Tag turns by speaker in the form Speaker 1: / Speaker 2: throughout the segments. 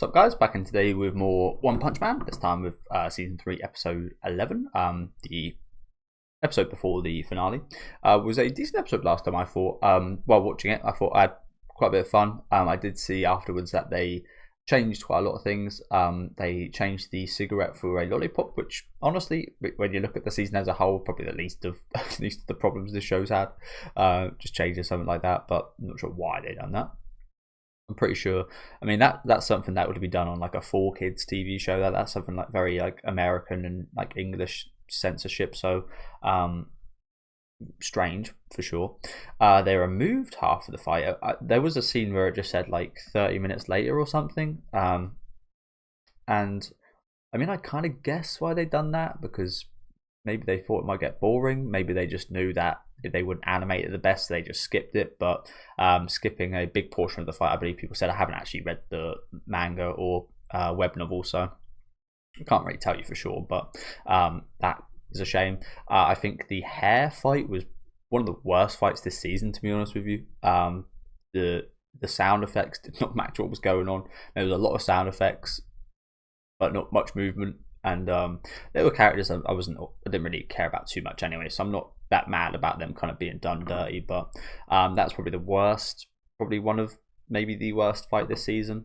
Speaker 1: What's up, guys? Back in today with more One Punch Man, this time with Season 3, Episode 11. The episode before the finale was a decent episode last time, I thought. While watching it, I thought I had quite a bit of fun. I did see afterwards that they changed quite a lot of things. They changed the cigarette for a lollipop, which honestly, when you look at the season as a whole, probably the least of the problems this show's had. Just changes something like that, but I'm not sure why they done that. I'm pretty sure. I mean, that's something that would be done on like a 4 kids TV show. That's something like very like American and like English censorship. So strange for sure. They removed half of the fight. There was a scene where it just said like 30 minutes later or something. And I mean, I kind of guess why they done that, because maybe they thought it might get boring. Maybe they just knew that they wouldn't animate it the best, so they just skipped it. But skipping a big portion of the fight, I believe people said, I haven't actually read the manga or web novel, so I can't really tell you for sure, but that is a shame. I think the hair fight was one of the worst fights this season, to be honest with you. The sound effects did not match what was going on. There was a lot of sound effects, but not much movement. And there were characters I didn't really care about too much anyway, so I'm not that mad about them kind of being done dirty. But that's probably the worst, probably one of maybe the worst fight this season.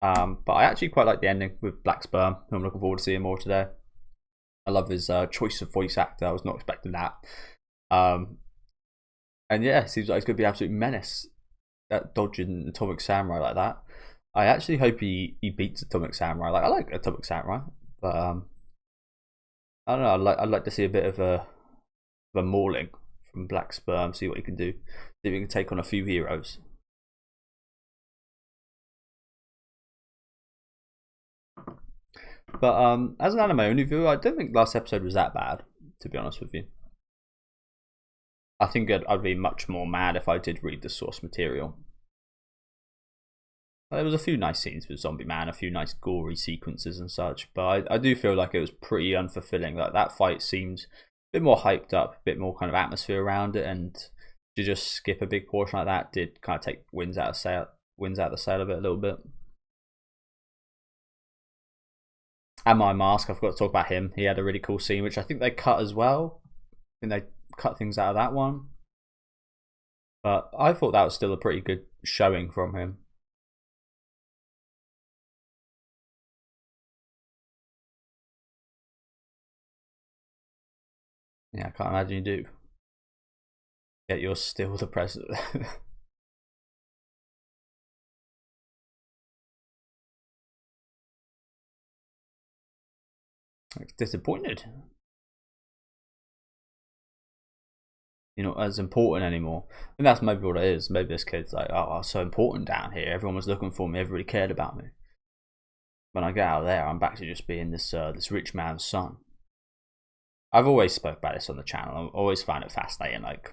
Speaker 1: But I actually quite like the ending with Black Sperm, who I'm looking forward to seeing more today. I love his choice of voice actor. I was not expecting that. And yeah, it seems like he's going to be an absolute menace at dodging Atomic Samurai like that. I actually hope he beats Atomic Samurai. I like Atomic Samurai, but I don't know. I'd like to see a bit of a mauling from Black Sperm. See what he can do. See if he can take on a few heroes. But as an anime only viewer, I don't think last episode was that bad, to be honest with you. I think I'd be much more mad if I did read the source material. There was a few nice scenes with Zombie Man, a few nice gory sequences and such, but I do feel like it was pretty unfulfilling. Like that fight seemed a bit more hyped up, a bit more kind of atmosphere around it, and to just skip a big portion like that did kind of take wins out of the sail of it a little bit. And My Mask, I forgot to talk about him. He had a really cool scene, which I think they cut as well. I think they cut things out of that one. But I thought that was still a pretty good showing from him. Yeah, I can't imagine you do. Yet you're still the president. Disappointed. You're not as important anymore. And that's maybe what it is. Maybe this kid's like, oh, I was so important down here. Everyone was looking for me. Everybody cared about me. When I get out of there, I'm back to just being this rich man's son. I've always spoke about this on the channel. I've always found it fascinating, like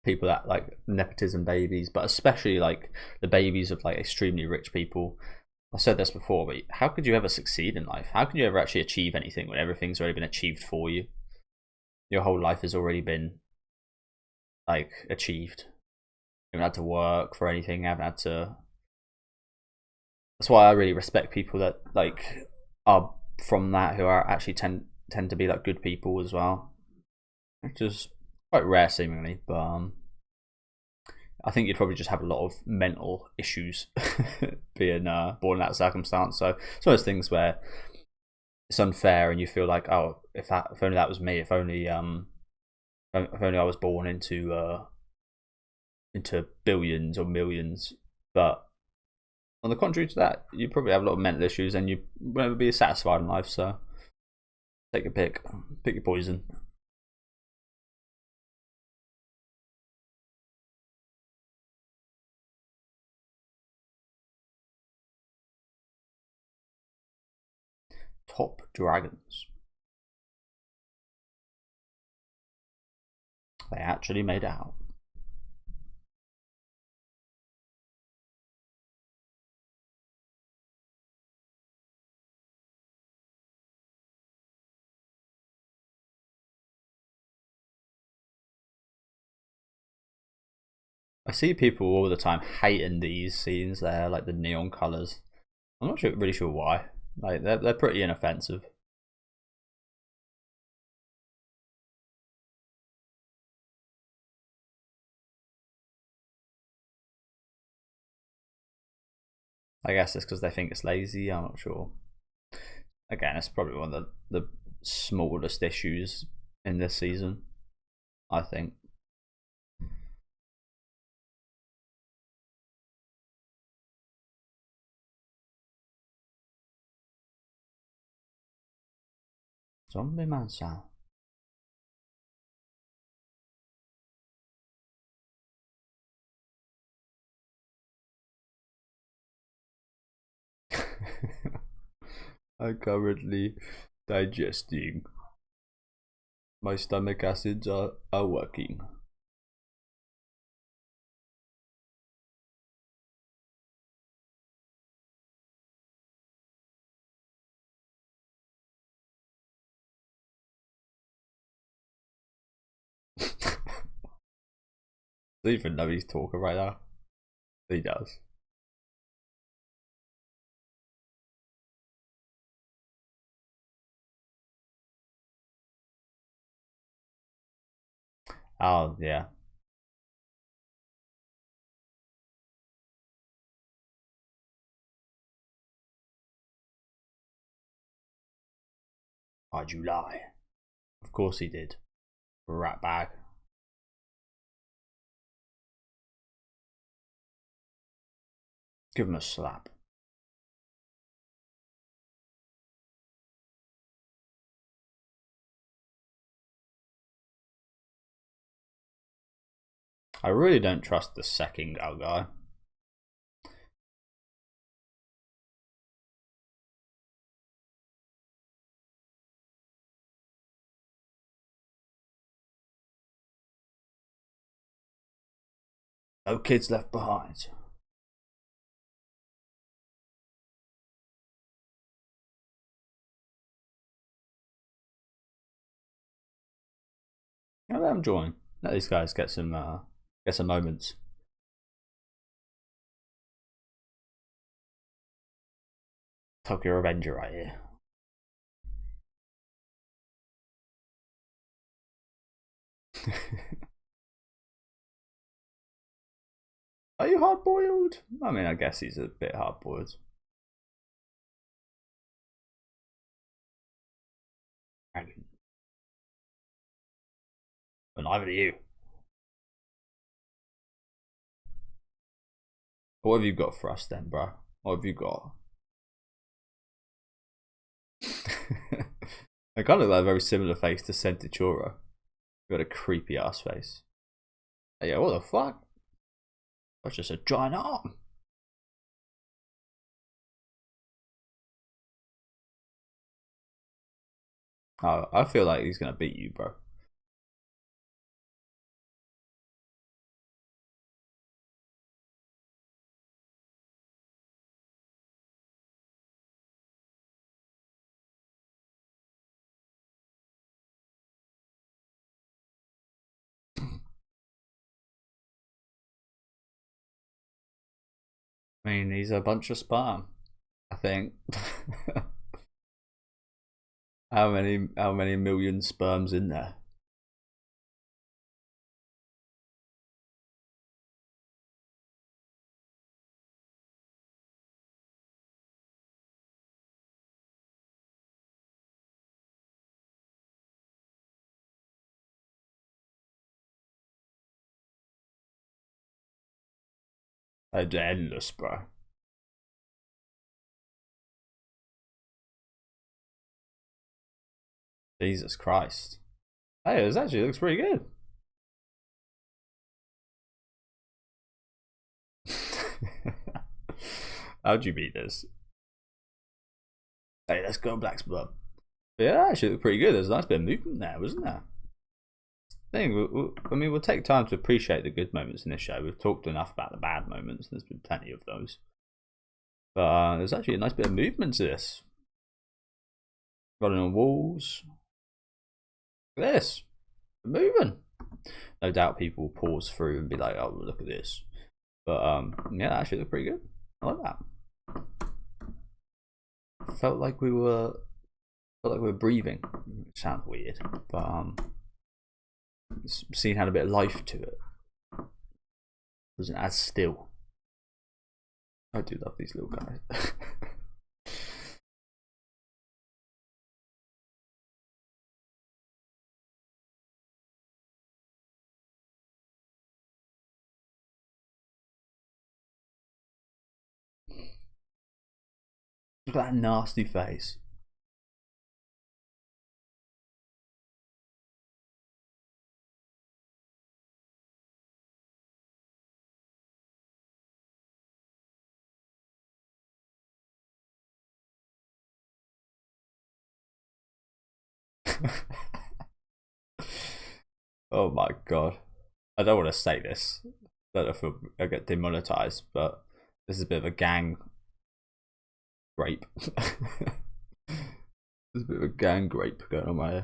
Speaker 1: people that like nepotism babies, but especially like the babies of like extremely rich people. I said this before, but how could you ever succeed in life? How can you ever actually achieve anything when everything's already been achieved for you? Your whole life has already been like achieved. You haven't had to work for anything. You haven't had to. That's why I really respect people that like are from that, who are actually tend to be like good people as well. Which is quite rare seemingly, but I think you'd probably just have a lot of mental issues being born in that circumstance. So it's one of those things where it's unfair, and you feel like, oh, if only that was me, if only I was born into billions or millions. But on the contrary to that, you probably have a lot of mental issues, and you won't ever be satisfied in life. So take a pick your poison. Top dragons. They actually made out. I see people all the time hating these scenes there, like the neon colors. I'm not really sure why. Like they're pretty inoffensive. I guess it's because they think it's lazy. I'm not sure. Again, it's probably one of the smallest issues in this season, I think. Zombie man sound. I'm currently digesting. My stomach acids are working. Do you even know he's talking right now? He does. Oh, yeah. Why'd you lie? Of course he did. Rat bag. Give him a slap. I really don't trust the second guy. No kids left behind. Yeah, let them join. Let these guys get some moments. Tokyo Revenger right here. Are you hard boiled? I mean, I guess he's a bit hard boiled. Dragon. But neither are you. What have you got for us then, bro? What have you got? I kind of look like a very similar face to Sentichoro. Got a creepy ass face. Yeah, what the fuck? That's just a giant arm. Oh, I feel like he's gonna beat you, bro. I mean, he's a bunch of sperm, I think. How many million sperms in there? It's endless, bro. Jesus Christ. Hey, it actually looks pretty good. How'd you beat this? Hey, let's go Black's Blood. But yeah, that actually looked pretty good. There's a nice bit of movement there, wasn't there? I mean, we'll take time to appreciate the good moments in this show. We've talked enough about the bad moments. There's been plenty of those. But there's actually a nice bit of movement to this. Running on walls. Look at this. We're moving. No doubt people will pause through and be like, oh, look at this. But yeah, that actually looked pretty good. I like that. felt like we were breathing. It sounds weird, but scene had a bit of life to it. It wasn't as still. I do love these little guys. Look at that nasty face. Oh my god. I don't want to say this. I don't know if I get demonetized, but this is a bit of a gang rape. There's a bit of a gang rape going on my.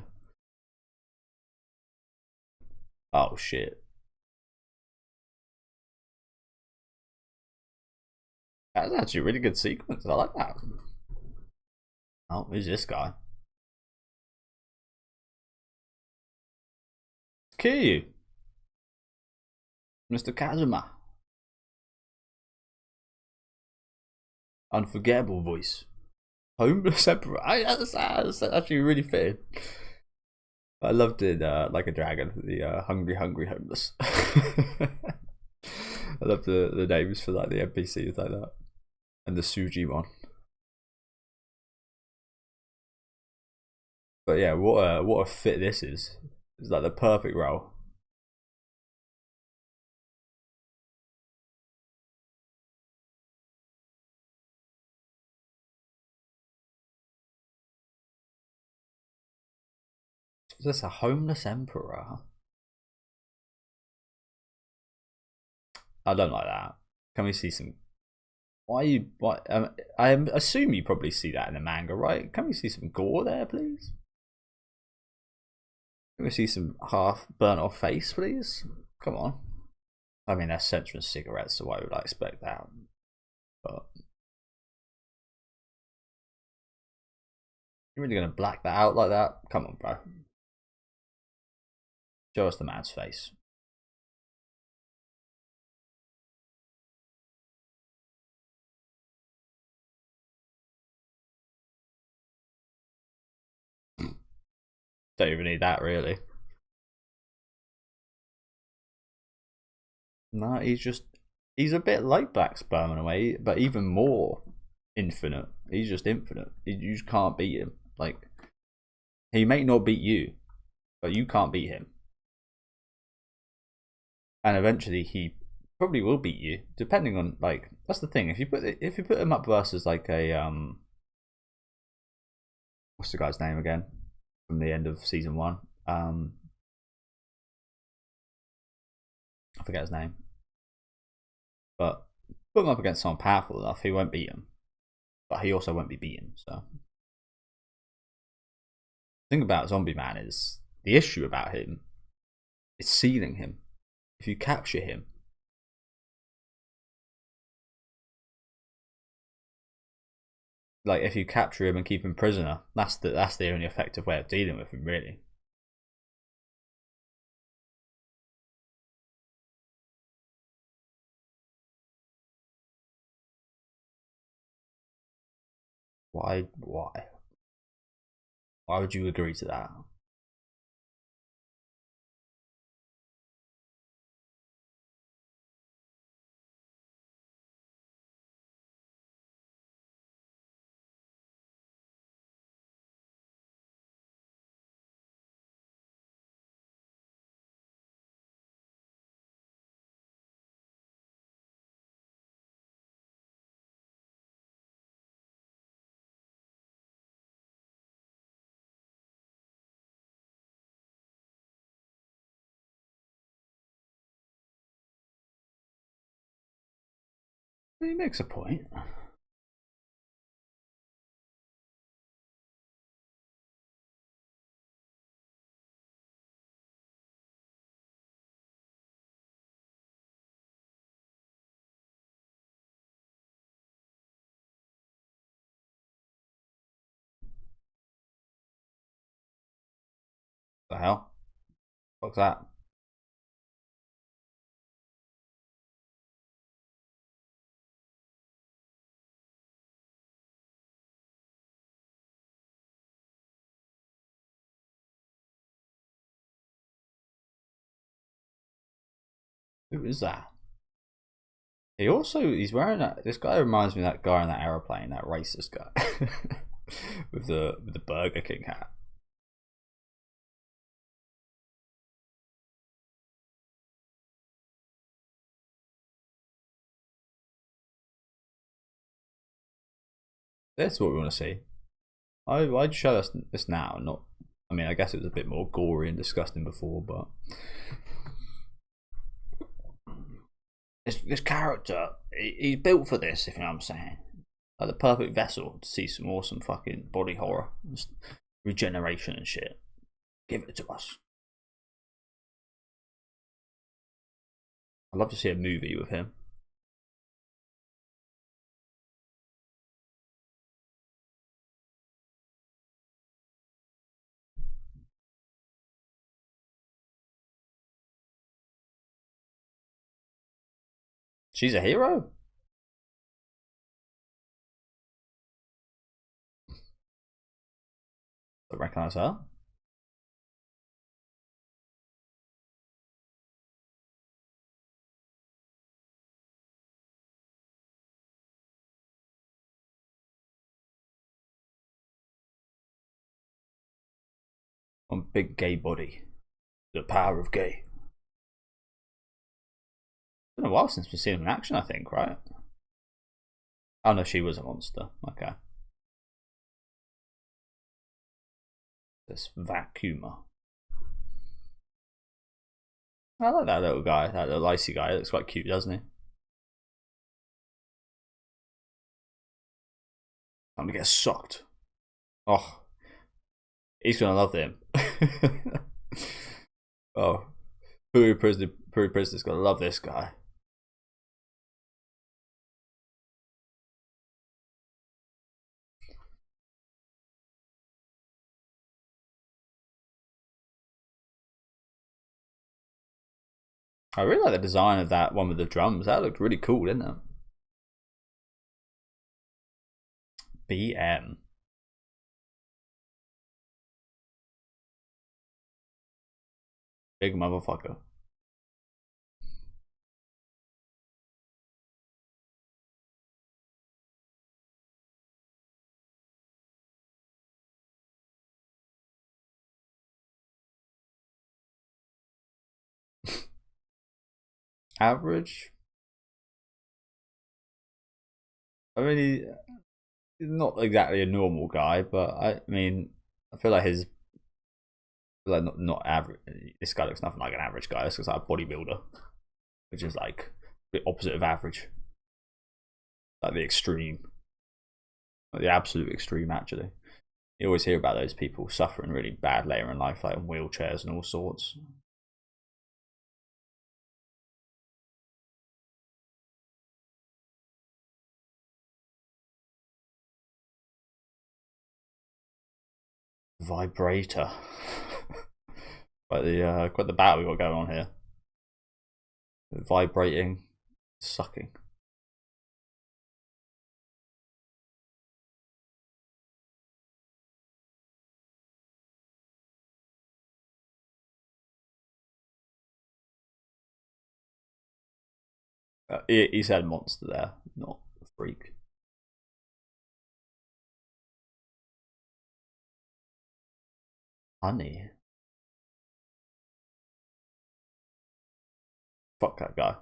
Speaker 1: Oh shit. That's actually a really good sequence. I like that. Oh, who's this guy? Kiryu. Mr. Kazuma. Unforgettable voice. Homeless emperor. That's actually really fitting. I loved it like a dragon. The hungry homeless. I love the names for like the NPCs like that. And the Suji one. But yeah, what a fit this is. It's like the perfect role. Is this a homeless emperor? I don't like that. Can we see some? Why are you? Why? I assume you probably see that in the manga, right? Can we see some gore there, please? Can we see some half burnt off face, please? Come on. I mean, they're censoring cigarettes, so why would I expect that? But you're really gonna black that out like that? Come on, bro. Show us the man's face. Don't even need that, really. No, he's a bit like Black Sperm in a way, but even more infinite. He's just infinite. You just can't beat him. Like, he may not beat you, but you can't beat him. And eventually he probably will beat you, depending on, like, that's the thing. If you put him up versus like a what's the guy's name again from the end of season 1? I forget his name. But put him up against someone powerful enough, he won't beat him. But he also won't be beaten, so. The thing about Zombie Man is, the issue about him is sealing him. If you capture him, like if you capture him and keep him prisoner, that's the only effective way of dealing with him, really. Why would you agree to that? He makes a point. hell? What's that? Who is that? He's wearing that. This guy reminds me of that guy in that aeroplane, that racist guy with the Burger King hat. That's what we want to see. Why'd you show us this now? Not. I mean, I guess it was a bit more gory and disgusting before, but this character, he's built for this. If you know what I'm saying, like the perfect vessel to see some awesome fucking body horror, just regeneration and shit. Give it to us. I'd love to see a movie with him. She's a hero. I recognise her. One big gay body. The power of gay. It's been a while since we've seen him in action, I think, right? Oh no, she was a monster. Okay. This vacuumer. I like that little guy, that little icy guy. He looks quite cute, doesn't he? Time to get sucked. Oh, he's gonna love him. Oh, Puri-Prisoner's gonna love this guy. I really like the design of that one with the drums. That looked really cool, didn't it? BM. Big motherfucker. Average. I mean, he's not exactly a normal guy, but I mean, I feel like not average. This guy looks nothing like an average guy. This looks like a bodybuilder, which is like the opposite of average, like the extreme, like the absolute extreme. Actually, you always hear about those people suffering really bad later in life, like in wheelchairs and all sorts. Vibrator. Quite the battle we got going on here. Vibrating, sucking. He said monster there, not freak. Honey. Fuck that guy.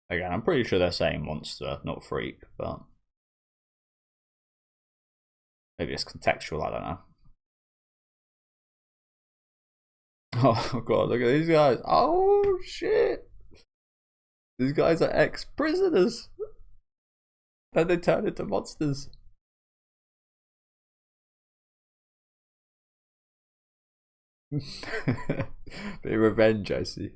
Speaker 1: Again, I'm pretty sure they're saying monster, not freak, but maybe it's contextual, I don't know. Oh god, look at these guys. Oh shit. These guys are ex-prisoners. Then they turn into monsters. Bit of revenge, I see.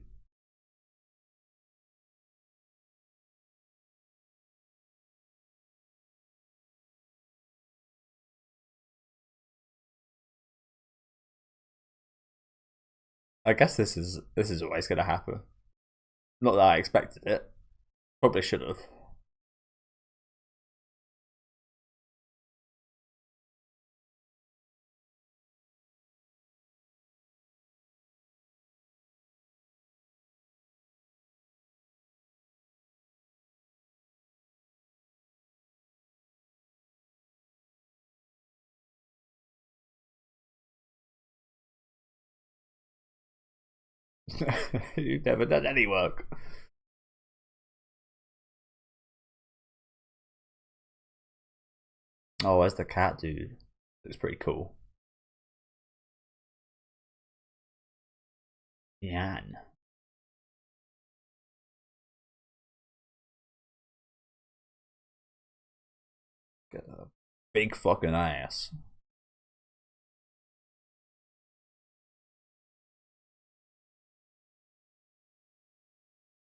Speaker 1: I guess this is always gonna happen. Not that I expected it. Probably should have. You've never done any work. Oh, where's the cat dude? It's pretty cool. Yan. Got a big fucking ass.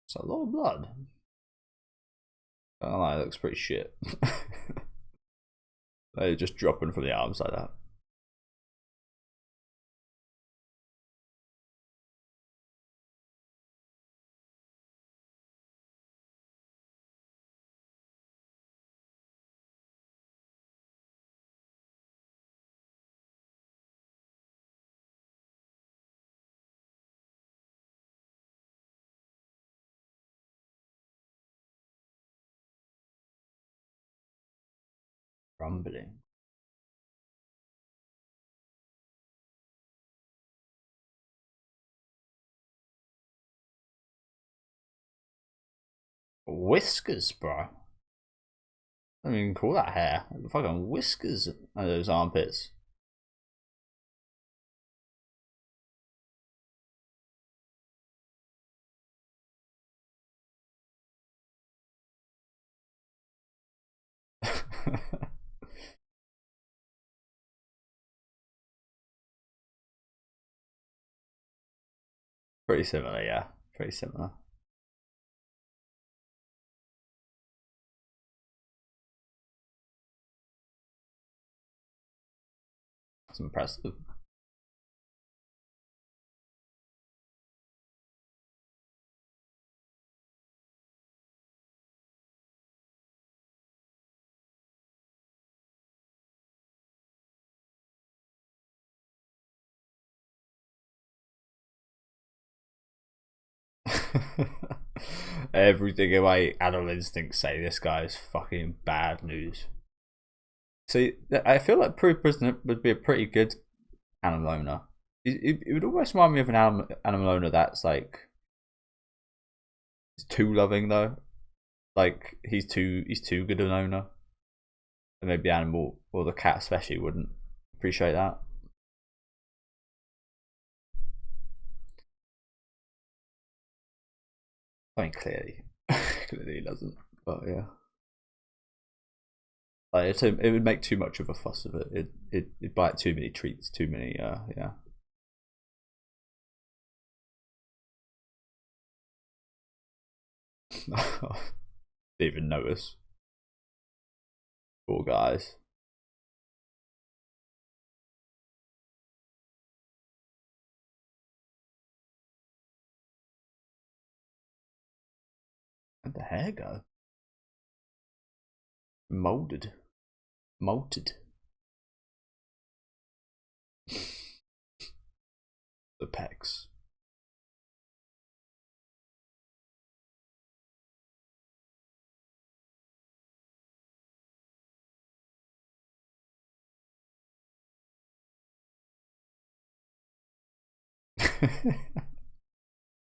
Speaker 1: It's a lot of blood. I don't know, it looks pretty shit. They're just dropping from the arms like that. Rumbling. Whiskers, bro. I don't even call that hair. Fucking whiskers under those armpits. Pretty similar, yeah. Pretty similar. That's impressive. Everything in my animal instincts say this guy is fucking bad news. See, I feel like Puri-Prisoner would be a pretty good animal owner. It would almost remind me of an animal owner that's like too loving though. Like he's too good an owner. And maybe the animal or the cat especially wouldn't appreciate that. I mean, clearly, clearly he doesn't. But yeah, like it would make too much of a fuss of it. It'd bite too many treats, too many. Yeah. Didn't even notice. Poor guys. Where'd the hair go? Molded. Molted. The pecs.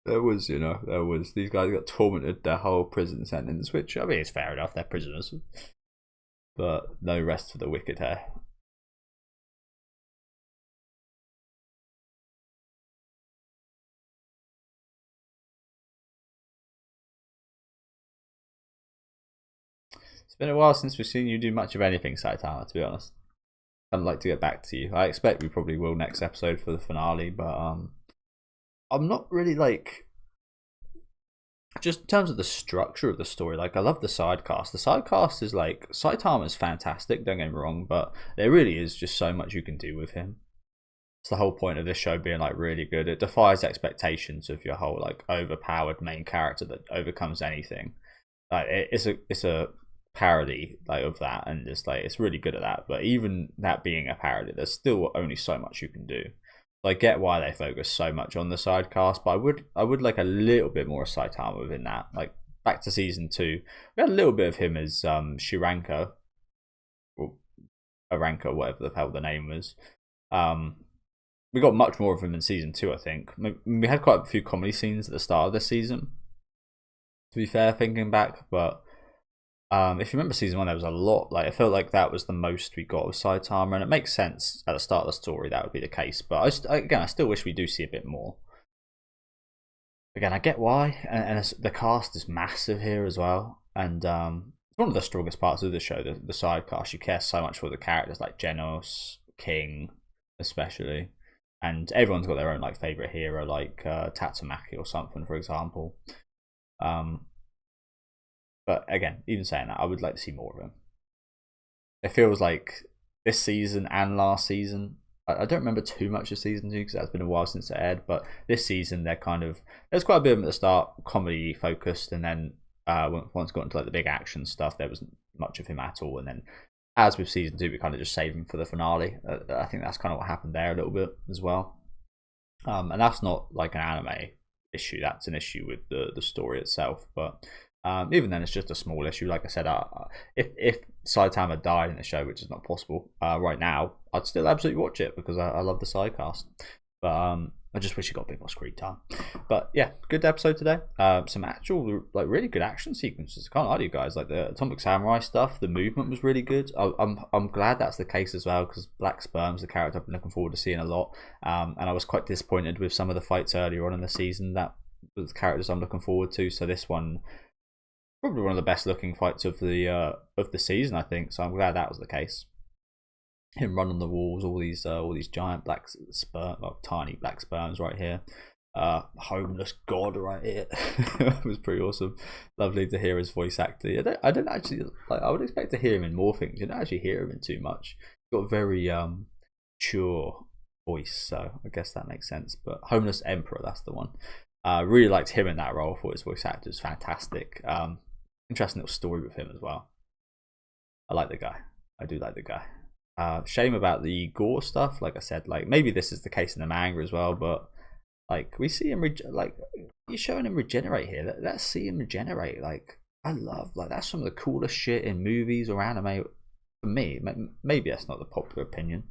Speaker 1: There was, these guys got tormented their whole prison sentence, which, I mean, it's fair enough, they're prisoners. But no rest for the wicked hair. It's been a while since we've seen you do much of anything, Saitama, to be honest. I'd like to get back to you. I expect we probably will next episode for the finale, but I'm not really like, just in terms of the structure of the story, like I love the side cast. The side cast is like, Saitama's fantastic, don't get me wrong, but there really is just so much you can do with him. it's the whole point of this show being like really good. It defies expectations of your whole like overpowered main character that overcomes anything. Like it's a parody like of that, and it's really good at that. But even that being a parody, there's still only so much you can do. So I get why they focus so much on the side cast, but I would like a little bit more Saitama within that. Like back to season 2, we had a little bit of him as Shiranko, or Aranka, whatever the hell the name was. We got much more of him in season 2, I think. We had quite a few comedy scenes at the start of this season, to be fair, thinking back, but if you remember season 1, there was a lot. Like, I felt like that was the most we got of Saitama, and it makes sense at the start of the story that would be the case. But I still wish we do see a bit more. Again, I get why, and the cast is massive here as well, and it's one of the strongest parts of the show, the side cast. You care so much for the characters like Genos, King, especially, and everyone's got their own like favorite hero, like Tatsumaki or something, for example. But again, even saying that, I would like to see more of him. It feels like this season and last season, I don't remember too much of season 2 because it's been a while since it aired, but this season they're there's quite a bit of them at the start, comedy focused, and then once got into like the big action stuff, there wasn't much of him at all. And then as with season 2, we kind of just save him for the finale. I think that's kind of what happened there a little bit as well. And that's not like an anime issue, that's an issue with the story itself. But even then, it's just a small issue. Like I said, if Saitama died in the show, which is not possible right now, I'd still absolutely watch it because I love the side cast. But I just wish he got a bit more screen time. But yeah, good episode today. Some actual like really good action sequences. I can't lie to you guys. Like the Atomic Samurai stuff, the movement was really good. I'm glad that's the case as well, because Black Sperm's the character I've been looking forward to seeing a lot. And I was quite disappointed with some of the fights earlier on in the season. That was the characters I'm looking forward to. So this one, probably one of the best looking fights of the season, I think. So I'm glad that was the case. Him run on the walls, all these giant black sperm, well, tiny black sperms right here. Homeless god right here. It was pretty awesome. Lovely to hear his voice actor. I don't actually like. I would expect to hear him in more things. You don't actually hear him in too much. He's got a very mature voice, so I guess that makes sense. But Homeless Emperor, that's the one. Really liked him in that role. I thought his voice actor was fantastic. Interesting little story with him as well. I like the guy. I do like the guy. Shame about the gore stuff. Like I said, like maybe this is the case in the manga as well, but like we see him like you're showing him regenerate here. Let's see him regenerate. Like I love that's some of the coolest shit in movies or anime for me. Maybe that's not the popular opinion,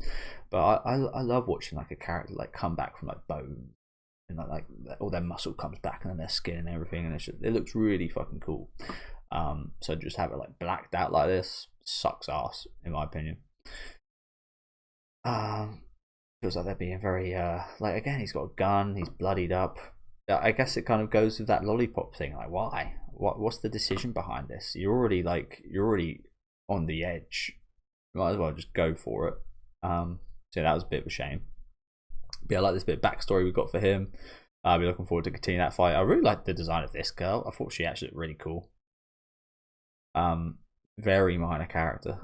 Speaker 1: but I love watching like a character like come back from like bone and like all their muscle comes back and then their skin and everything, and it looks really fucking cool. So just have it like blacked out like this sucks ass in my opinion. Feels like they're being very like, again, he's got a gun, he's bloodied up. I guess it kind of goes with that lollipop thing. Like, why? What's the decision behind this? You're already on the edge. You might as well just go for it. So that was a bit of a shame. But yeah, I like this bit of backstory we got for him. I'll be looking forward to continue that fight. I really like the design of this girl. I thought she actually looked really cool. Very minor character,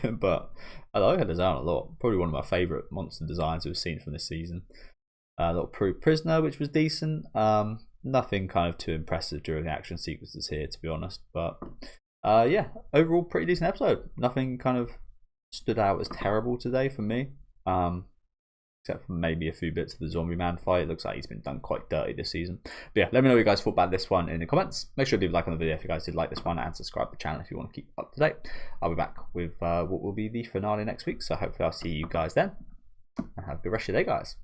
Speaker 1: but I like her design a lot. Probably one of my favourite monster designs we've seen from this season. A little Puri-Puri Prisoner, which was decent. Nothing kind of too impressive during the action sequences here, to be honest. But yeah, overall pretty decent episode. Nothing kind of stood out as terrible today for me. Except for maybe a few bits of the zombie man fight. It looks like he's been done quite dirty this season. But yeah, let me know what you guys thought about this one in the comments. Make sure to leave a like on the video if you guys did like this one, and subscribe to the channel if you want to keep up to date. I'll be back with what will be the finale next week, so hopefully I'll see you guys then. And have a good rest of your day, guys.